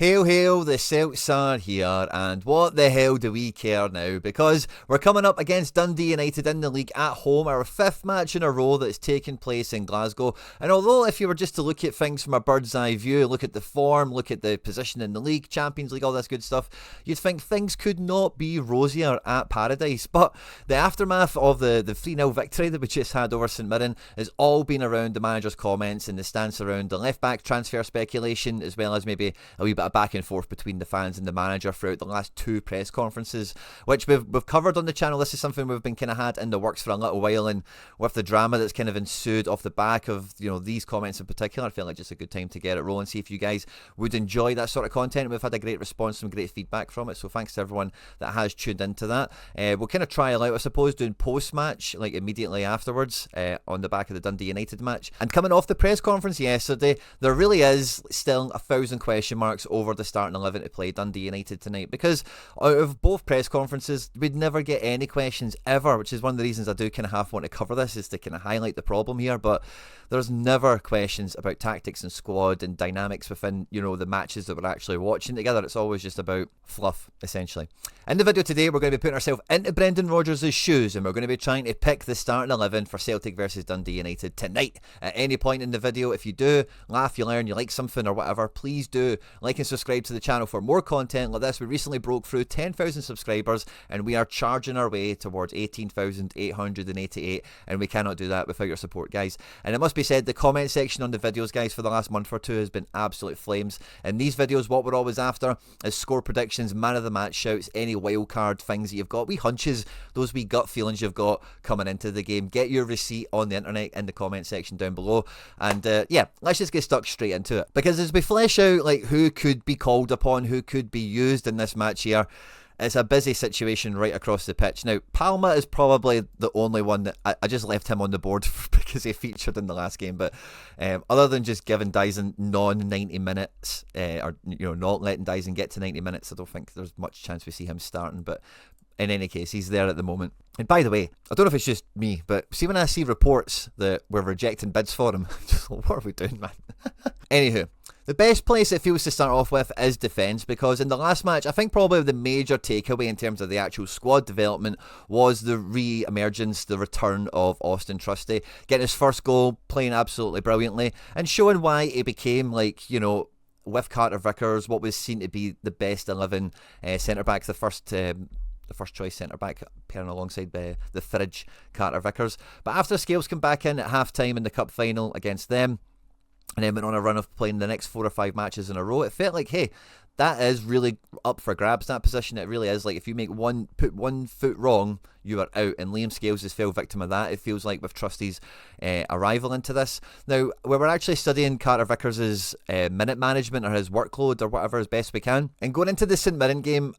Hail, hail, the Celts are here, and what the hell do we care now? Because we're coming up against Dundee United in the league at home, our fifth match in a row that's taken place in Glasgow. And although if you were just to look at things from a bird's eye view, look at the form, look at the position in the league, Champions League, all this good stuff, you'd think things could not be rosier at Paradise. But the aftermath of the 3-0 victory that we just had over St Mirren has all been around the manager's comments and the stance around the left-back transfer speculation, as well as maybe a wee bit of back and forth between the fans and the manager throughout the last two press conferences, which we've covered on the channel. This is something we've been kind of had in the works for a little while, and with the drama that's kind of ensued off the back of these comments in particular, I feel like just a good time to get it rolling, see if you guys would enjoy that sort of content. We've had a great response, some great feedback from it, so thanks to everyone that has tuned into that. We'll kind of trial out, I suppose, doing post-match like immediately afterwards on the back of the Dundee United match. And coming off the press conference yesterday, there really is still 1,000 question marks over the starting 11 to play Dundee United tonight, because out of both press conferences we'd never get any questions ever, which is one of the reasons I do kind of half want to cover this, is to kind of highlight the problem here. But there's never questions about tactics and squad and dynamics within the matches that we're actually watching together. It's always just about fluff, essentially. In the video today, we're going to be putting ourselves into Brendan Rodgers' shoes, and we're going to be trying to pick the starting 11 for Celtic versus Dundee United tonight. At any point in the video, if you do laugh, you learn, you like something or whatever, please do like and subscribe to the channel for more content like this. We recently broke through 10,000 subscribers, and we are charging our way towards 18,888, and we cannot do that without your support, guys. And it must be said, the comment section on the videos, guys, for the last month or two has been absolute flames. In these videos, what we're always after is score predictions, man of the match shouts, any wild card things that you've got, wee hunches, those wee gut feelings you've got coming into the game. Get your receipt on the internet in the comment section down below. And yeah, let's just get stuck straight into it, because as we flesh out like who could be called upon, who could be used in this match here, it's a busy situation right across the pitch. Now, Palma is probably the only one that I just left him on the board because he featured in the last game. But other than just giving Dyson non-90 minutes, or not letting Dyson get to 90 minutes, I don't think there's much chance we see him starting. But in any case, he's there at the moment. And by the way, I don't know if it's just me, but see when I see reports that we're rejecting bids for him, just what are we doing, man? Anywho, the best place it feels to start off with is defence, because in the last match, I think probably the major takeaway in terms of the actual squad development was the re-emergence, the return of Austin Trusty, getting his first goal, playing absolutely brilliantly, and showing why he became, like, with Carter Vickers, what was seen to be the best 11 centre-backs, the first choice centre-back, pairing alongside the fridge Carter Vickers. But after Scales came back in at half-time in the cup final against them, and then went on a run of playing the next 4 or 5 matches in a row, it felt like, hey, that is really up for grabs, that position. It really is. Like, if you put one foot wrong, you are out, and Liam Scales has fell victim of that, it feels like, with Trusty's arrival into this. Now, we were actually studying Carter Vickers' minute management, or his workload, or whatever, as best we can, and going into the St Mirren game,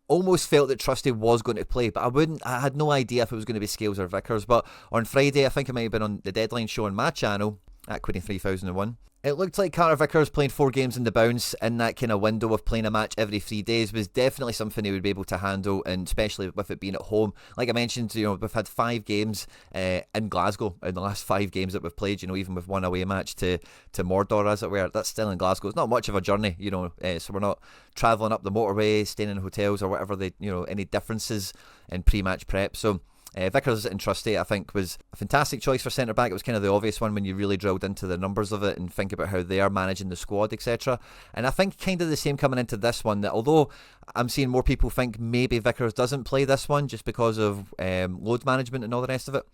almost felt that Trusty was going to play, but I had no idea if it was going to be Scales or Vickers. But on Friday, I think it might have been on the deadline show on my channel at Queenie 3001, it looked like Carter Vickers playing 4 games in the bounce in that kind of window of playing a match every 3 days was definitely something he would be able to handle, and especially with it being at home. Like I mentioned, we've had 5 games in Glasgow in the last 5 games that we've played, even with one away match to Mordor, as it were. That's still in Glasgow. It's not much of a journey, so we're not travelling up the motorway, staying in hotels or whatever, any differences in pre-match prep. So Vickers and Trusty, I think, was a fantastic choice for centre-back. It was kind of the obvious one when you really drilled into the numbers of it and think about how they are managing the squad, etc. And I think kind of the same coming into this one, that although I'm seeing more people think maybe Vickers doesn't play this one just because of load management and all the rest of it,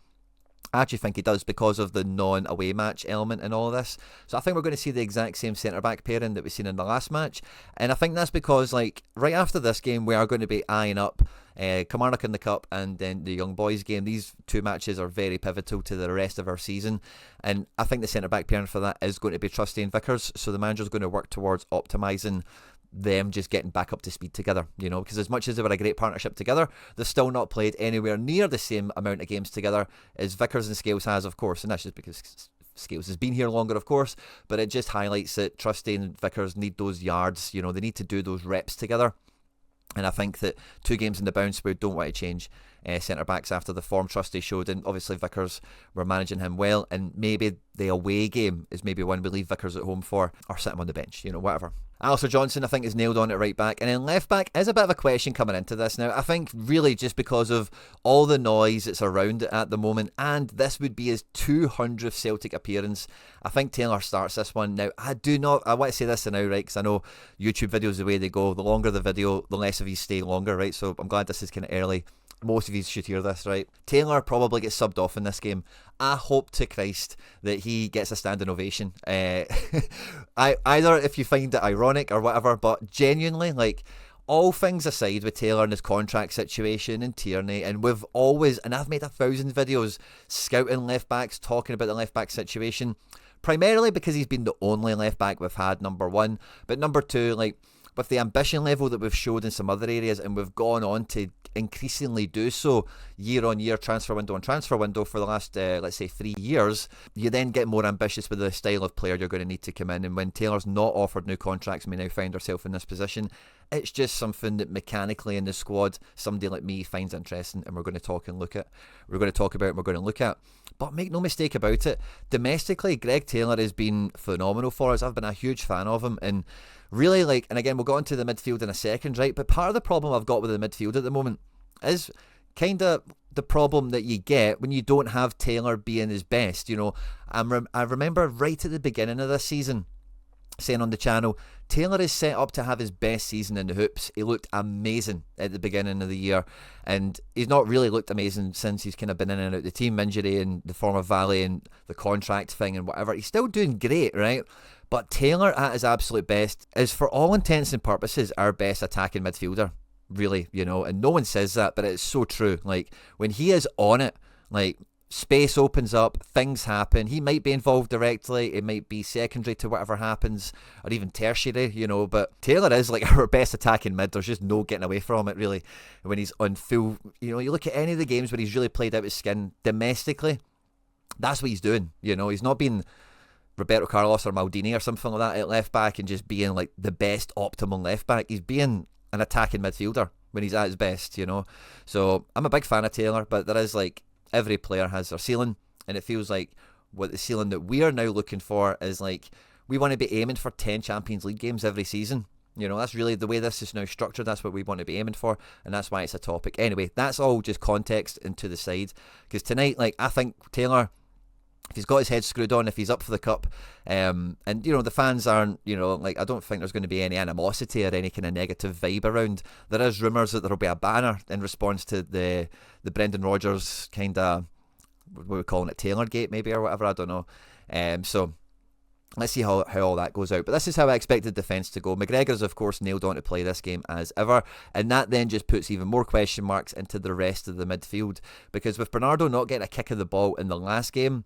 I actually think he does, because of the non-away match element in all of this. So I think we're going to see the exact same centre-back pairing that we've seen in the last match. And I think that's because, like, right after this game, we are going to be eyeing up Kilmarnock in the Cup and then the Young Boys game. These 2 matches are very pivotal to the rest of our season. And I think the centre-back pairing for that is going to be Trusty and Vickers. So the manager's going to work towards optimising them just getting back up to speed together, because as much as they were a great partnership together, they've still not played anywhere near the same amount of games together as Vickers and Scales has, of course, and that's just because Scales has been here longer, of course, but it just highlights that Trusty and Vickers need those yards, they need to do those reps together. And I think that 2 games in the bounce, we don't want to change centre-backs after the form Trusty showed. And obviously Vickers, we're managing him well. And maybe the away game is maybe one we leave Vickers at home for, or sit him on the bench, whatever. Alistair Johnson, I think, is nailed on at right back. And then left back is a bit of a question coming into this now. I think really just because of all the noise that's around it at the moment, and this would be his 200th Celtic appearance. I think Taylor starts this one. Now, I want to say this now, right, because I know YouTube videos the way they go. The longer the video, the less of you stay longer, right? So I'm glad this is kind of early. Most of you should hear this, right? Taylor probably gets subbed off in this game. I hope to Christ that he gets a standing ovation. Either if you find it ironic or whatever, but genuinely, like, all things aside with Taylor and his contract situation and Tierney, and we've always, and I've made 1,000 videos scouting left backs, talking about the left back situation, primarily because he's been the only left back we've had, number one. But number two, like, with the ambition level that we've showed in some other areas, and we've gone on to increasingly do so year on year, transfer window on transfer window for the last, let's say, 3 years, you then get more ambitious with the style of player you're going to need to come in. And when Taylor's not offered new contracts, we now find ourselves in this position. It's just something that mechanically in the squad, somebody like me finds interesting, and we're going to talk and look at. We're going to talk about and we're going to look at. But make no mistake about it, domestically, Greg Taylor has been phenomenal for us. I've been a huge fan of him, and really, like, and again, we'll go into the midfield in a second, right? But part of the problem I've got with the midfield at the moment is kind of the problem that you get when you don't have Taylor being his best. You know, I remember right at the beginning of this season saying on the channel, Taylor is set up to have his best season in the hoops. He looked amazing at the beginning of the year, and he's not really looked amazing since he's kind of been in and out the team injury and the form of Valley and the contract thing and whatever. He's still doing great, right? But Taylor at his absolute best is, for all intents and purposes, our best attacking midfielder, really, you know, and no one says that, but it's so true. Like, when he is on it, like, space opens up, things happen. He might be involved directly, it might be secondary to whatever happens, or even tertiary, you know, but Taylor is like our best attacking mid. There's just no getting away from it, really, when he's on full. You know, you look at any of the games where he's really played out his skin domestically, that's what he's doing. You know, he's not being Roberto Carlos or Maldini or something like that at left back and just being like the best optimal left back. He's being an attacking midfielder when he's at his best, you know. So I'm a big fan of Taylor, but there is, like, every player has their ceiling, and it feels like what the ceiling that we are now looking for is, like, we want to be aiming for 10 Champions League games every season. You know, that's really the way this is now structured. That's what we want to be aiming for, and that's why it's a topic. Anyway, that's all just context and to the side, because tonight, like, I think Taylor, if he's got his head screwed on, if he's up for the cup, and, you know, the fans aren't, you know, like, I don't think there's going to be any animosity or any kind of negative vibe around. There is rumours that there'll be a banner in response to the Brendan Rodgers kind of, what we're calling it, Taylorgate maybe, or whatever, I don't know. So let's see how all that goes out. But this is how I expected defence to go. McGregor's, of course, nailed on to play this game as ever, and that then just puts even more question marks into the rest of the midfield, because with Bernardo not getting a kick of the ball in the last game,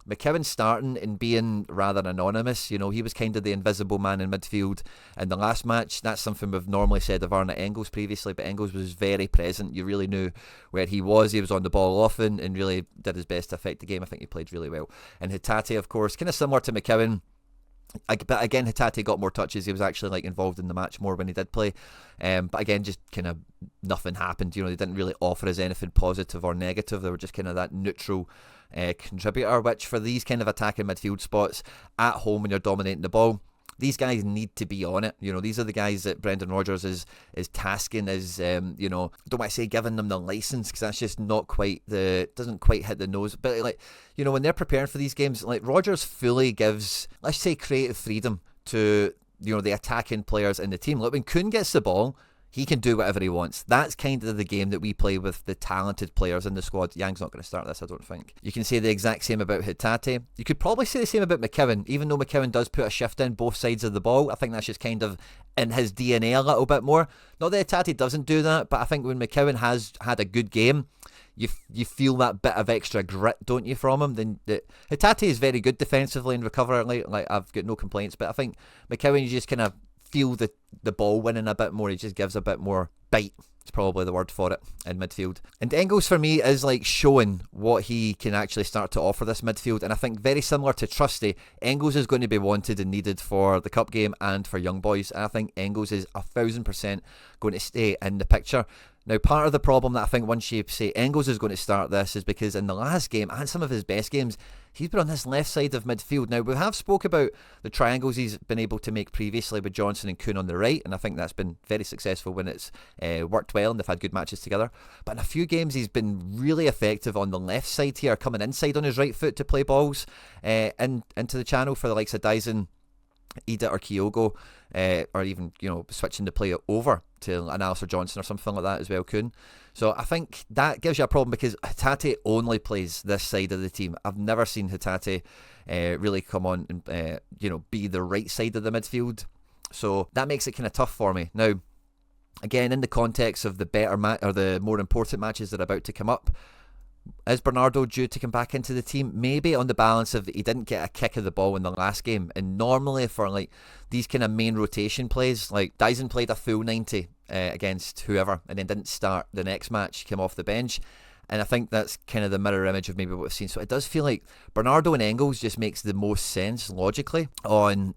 McKeown starting and being rather anonymous, you know, he was kind of the invisible man in midfield in the last match. That's something we've normally said of Arne Engels previously, but Engels was very present. You really knew where he was. He was on the ball often and really did his best to affect the game. I think he played really well. And Hatate, of course, kind of similar to McKeown. But again, Hatate got more touches. He was actually, like, involved in the match more when he did play. But again, just kind of nothing happened. You know, they didn't really offer us anything positive or negative. They were just kind of that neutral contributor, which for these kind of attacking midfield spots at home when you're dominating the ball, these guys need to be on it. You know, these are the guys that Brendan Rodgers is tasking as, you know, I don't want to say giving them the license, because that's just not quite doesn't quite hit the nose. But, like, you know, when they're preparing for these games, like, Rodgers fully gives, let's say, creative freedom to, you know, the attacking players in the team. Like, when Kuhn gets the ball, he can do whatever he wants. That's kind of the game that we play with the talented players in the squad. Yang's not going to start this, I don't think. You can say the exact same about Hatate. You could probably say the same about McKeown, even though McKeown does put a shift in both sides of the ball. I think that's just kind of in his DNA a little bit more. Not that Hatate doesn't do that, but I think when McKeown has had a good game, you feel that bit of extra grit, don't you, from him? Then Hatate is very good defensively and recovering. Like, I've got no complaints, but I think McKeown, you just kind of feel the ball winning a bit more. He just gives a bit more bite. It's probably the word for it in midfield. And Engels for me is, like, showing what he can actually start to offer this midfield, and I think very similar to Trusty, Engels is going to be wanted and needed for the cup game and for young boys, and I think Engels is 1,000% going to stay in the picture. Now, part of the problem that I think once you say Engels is going to start this is because in the last game and some of his best games, he's been on this left side of midfield. Now, we have spoke about the triangles he's been able to make previously with Johnson and Kuhn on the right, and I think that's been very successful when it's worked well and they've had good matches together. But in a few games, he's been really effective on the left side here, coming inside on his right foot to play balls into the channel for the likes of Dyson, Ida or Kyogo, or even, switching the play over to an Alistair Johnson or something like that as well, Kuhn. So I think that gives you a problem because Hatate only plays this side of the team. I've never seen Hatate really come on and be the right side of the midfield. So that makes it kind of tough for me. Now, again, in the context of the better or the more important matches that are about to come up, is Bernardo due to come back into the team? Maybe on the balance of he didn't get a kick of the ball in the last game, and normally for like these kind of main rotation plays, like Dyson played a full 90 against whoever and then didn't start the next match, came off the bench, and I think that's kind of the mirror image of maybe what we've seen. So it does feel like Bernardo and Engels just makes the most sense logically on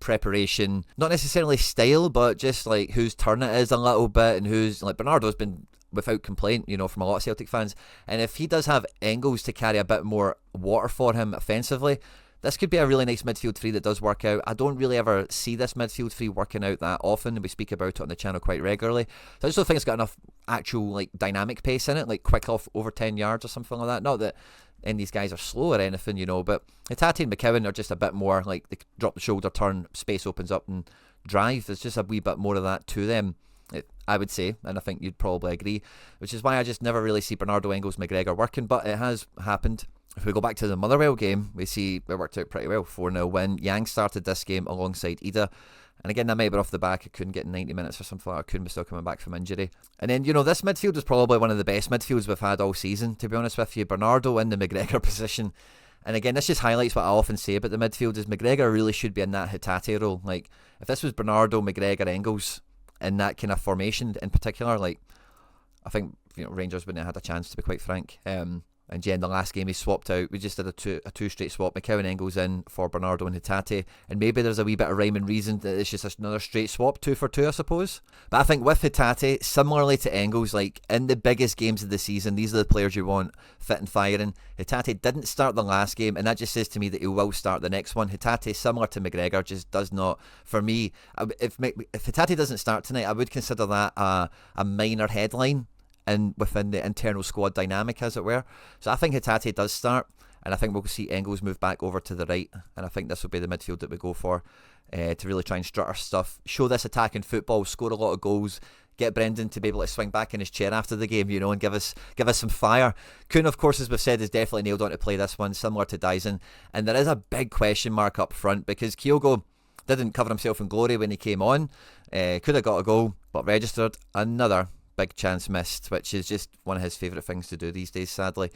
preparation, not necessarily style, but just like whose turn it is a little bit, and who's like Bernardo's been without complaint, from a lot of Celtic fans. And if he does have Engels to carry a bit more water for him offensively, this could be a really nice midfield three that does work out. I don't really ever see this midfield three working out that often, and we speak about it on the channel quite regularly. So I just don't think it's got enough actual dynamic pace in it, like quick off over 10 yards or something like that. Not that any of these guys are slow or anything, but Hatate and McKeown are just a bit more like they drop the shoulder, turn, space opens up and drive. There's just a wee bit more of that to them, I would say, and I think you'd probably agree, which is why I just never really see Bernardo, Engels, McGregor working, but it has happened. If we go back to the Motherwell game, we see it worked out pretty well, 4-0 win. Yang started this game alongside Ida, and again, that might be off the back. It couldn't get 90 minutes or something like that. Couldn't be still coming back from injury. And then, this midfield is probably one of the best midfields we've had all season, to be honest with you. Bernardo in the McGregor position. And again, this just highlights what I often say about the midfield is McGregor really should be in that Hatate role. Like, if this was Bernardo, McGregor, Engels in that kind of formation in particular, like, I think Rangers wouldn't have had a chance, to be quite frank. And yeah, in the last game he swapped out. We just did a two straight swap. McKeown, Engels in for Bernardo and Hatate, and maybe there's a wee bit of rhyme and reason that it's just another straight swap, 2 for 2, I suppose. But I think with Hatate, similarly to Engels, like in the biggest games of the season, these are the players you want fit and firing. Hatate didn't start the last game, and that just says to me that he will start the next one. Hatate, similar to McGregor, just does not, for me, if Hatate doesn't start tonight, I would consider that a minor headline and within the internal squad dynamic, as it were. So I think Hatate does start, and I think we'll see Engels move back over to the right, and I think this will be the midfield that we go for to really try and strut our stuff, show this attacking football, score a lot of goals, get Brendan to be able to swing back in his chair after the game, and give us some fire. Kuhn, of course, as we've said, is definitely nailed on to play this one, similar to Dyson, and there is a big question mark up front because Kyogo didn't cover himself in glory when he came on, could have got a goal, but registered another big chance missed, which is just one of his favourite things to do these days, sadly.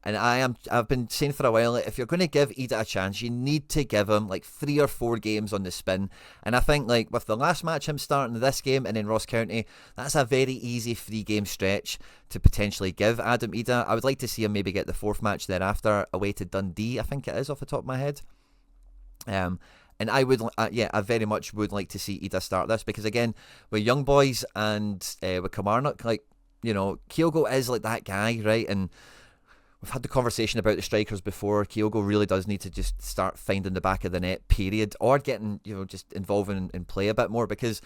And I've been saying for a while, if you're going to give Ida a chance, you need to give him like 3 or 4 games on the spin. And I think like with the last match, him starting this game and then Ross County, that's a very easy 3-game stretch to potentially give Adam Ida. I would like to see him maybe get the 4th match thereafter away to Dundee, I think it is off the top of my head. And I would, I very much would like to see Ida start this because again, with young boys and with Kilmarnock, Kyogo is like that guy, right? And we've had the conversation about the strikers before. Kyogo really does need to just start finding the back of the net, period, or getting, just involving in play a bit more because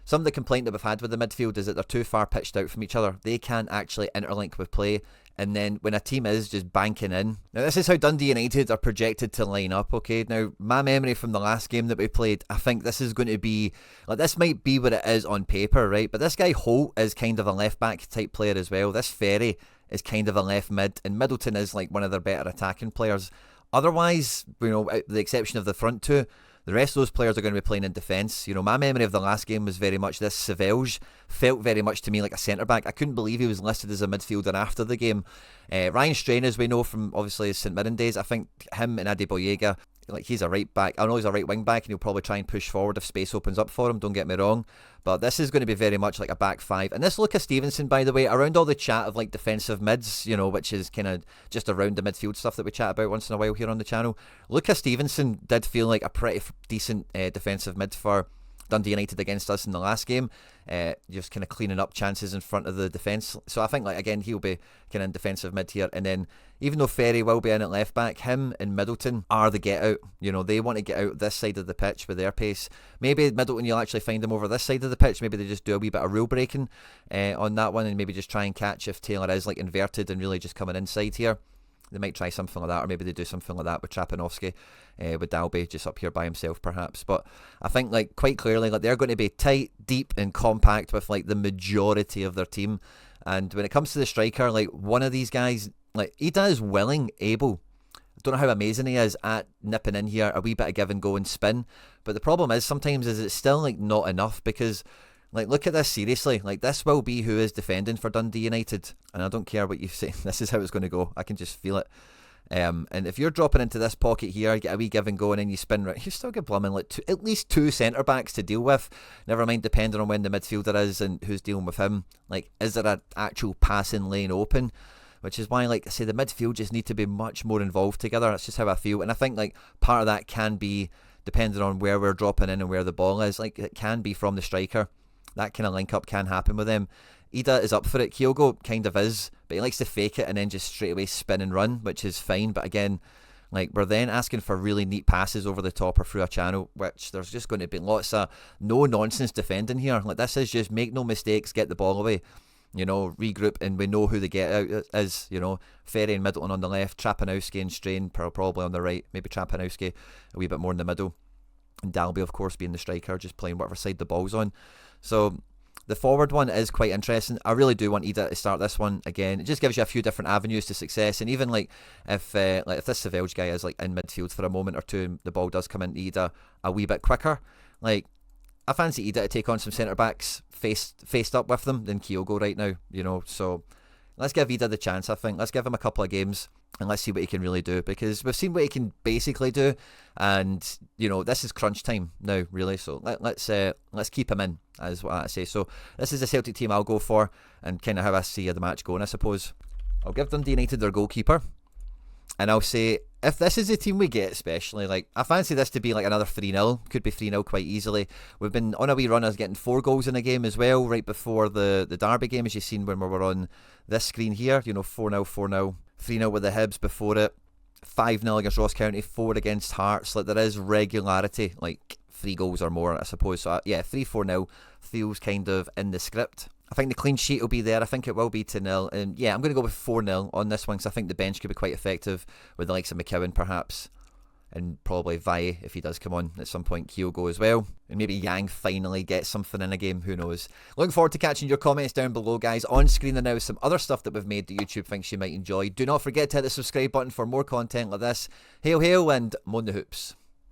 some of the complaint that we've had with the midfield is that they're too far pitched out from each other. They can't actually interlink with play. And then when a team is just banking in. Now, this is how Dundee United are projected to line up, okay? Now, my memory from the last game that we played, I think this is going to be, this might be what it is on paper, right? But this guy Holt is kind of a left-back type player as well. This Ferry is kind of a left mid. And Middleton is like one of their better attacking players. Otherwise, with the exception of the front two, the rest of those players are going to be playing in defence. My memory of the last game was very much this. Savelge felt very much to me like a centre-back. I couldn't believe he was listed as a midfielder after the game. Ryan Strain, as we know from obviously his St Mirren days, I think him and Adi Boyega, he's a right back. I know he's a right wing back and he'll probably try and push forward if space opens up for him, don't get me wrong. But this is going to be very much like a back 5. And this Lucas Stevenson, by the way, around all the chat of defensive mids, which is kind of just around the midfield stuff that we chat about once in a while here on the channel. Lucas Stevenson did feel like a pretty decent defensive mid for Dundee United against us in the last game, just kind of cleaning up chances in front of the defence. So I think, like, again, he'll be kind of in defensive mid here, and then even though Ferry will be in at left back, him and Middleton are the get out. You know, they want to get out this side of the pitch with their pace. Maybe Middleton, you'll actually find him over this side of the pitch. Maybe they just do a wee bit of rule breaking on that one, and maybe just try and catch if Taylor is like inverted and really just coming inside here. They might try something like that, or maybe they do something like that with Trapanovsky, with Dalby just up here by himself perhaps. But I think, like, quite clearly, like, they're going to be tight, deep and compact with like the majority of their team. And when it comes to the striker, like, one of these guys, like, Ida is willing, able. I don't know how amazing he is at nipping in here, a wee bit of give and go and spin. But the problem is sometimes is it's still like not enough, because, like, look at this seriously. Like, this will be who is defending for Dundee United. And I don't care what you say. This is how it's going to go. I can just feel it. And if you're dropping into this pocket here, get a wee give and go, and then you spin right, you still get blooming like at least two centre-backs to deal with. Never mind depending on when the midfielder is and who's dealing with him. Like, is there an actual passing lane open? Which is why, like I say, the midfield just need to be much more involved together. That's just how I feel. And I think, like, part of that can be, depending on where we're dropping in and where the ball is, like, it can be from the striker. That kind of link up can happen with them. Ida is up for it. Kyogo kind of is, but he likes to fake it and then just straight away spin and run, which is fine. But again, like, we're then asking for really neat passes over the top or through a channel, which there's just going to be lots of no nonsense defending here. Like, this is just make no mistakes, get the ball away, you know, regroup, and we know who the get out is. You know, Ferry and Middleton on the left, Trapanowski and Strain probably on the right, maybe Trapanowski a wee bit more in the middle, and Dalby, of course, being the striker, just playing whatever side the ball's on. So the forward one is quite interesting. I really do want Ida to start this one again. It just gives you a few different avenues to success, and even like if this Savelge guy is like in midfield for a moment or two, the ball does come into Ida a wee bit quicker. Like, I fancy Ida to take on some centre backs faced up with them than Kyogo right now. You know, so let's give Ida the chance. I think let's give him a couple of games and let's see what he can really do, because we've seen what he can basically do, and you know, this is crunch time now, really. So let's keep him in, as what I say. So this is the Celtic team I'll go for, and kind of how I see the match going, I suppose. I'll give Dundee United their goalkeeper, and I'll say, if this is the team we get, especially, like, I fancy this to be like another 3-0. Could be 3-0 quite easily. We've been on a wee run as getting 4 goals in a game as well, right before the Derby game, as you've seen when we were on this screen here. You know, 4-0, 4-0. 3-0 with the Hibs before it, 5-0 against Ross County, 4 against Hearts. Like, there is regularity, like 3 goals or more, I suppose. So yeah, 3-4-0 feels kind of in the script. I think the clean sheet will be there. I think it will be 2-0. And yeah, I'm going to go with 4-0 on this one, because I think the bench could be quite effective with the likes of McKeown perhaps, and probably Valle if he does come on at some point, Kyogo as well, and maybe Yang finally gets something in a game, who knows. Looking forward to catching your comments down below, guys. On screen there now is some other stuff that we've made that YouTube thinks you might enjoy. Do not forget to hit the subscribe button for more content like this. Hail, hail, and Moan the Hoops.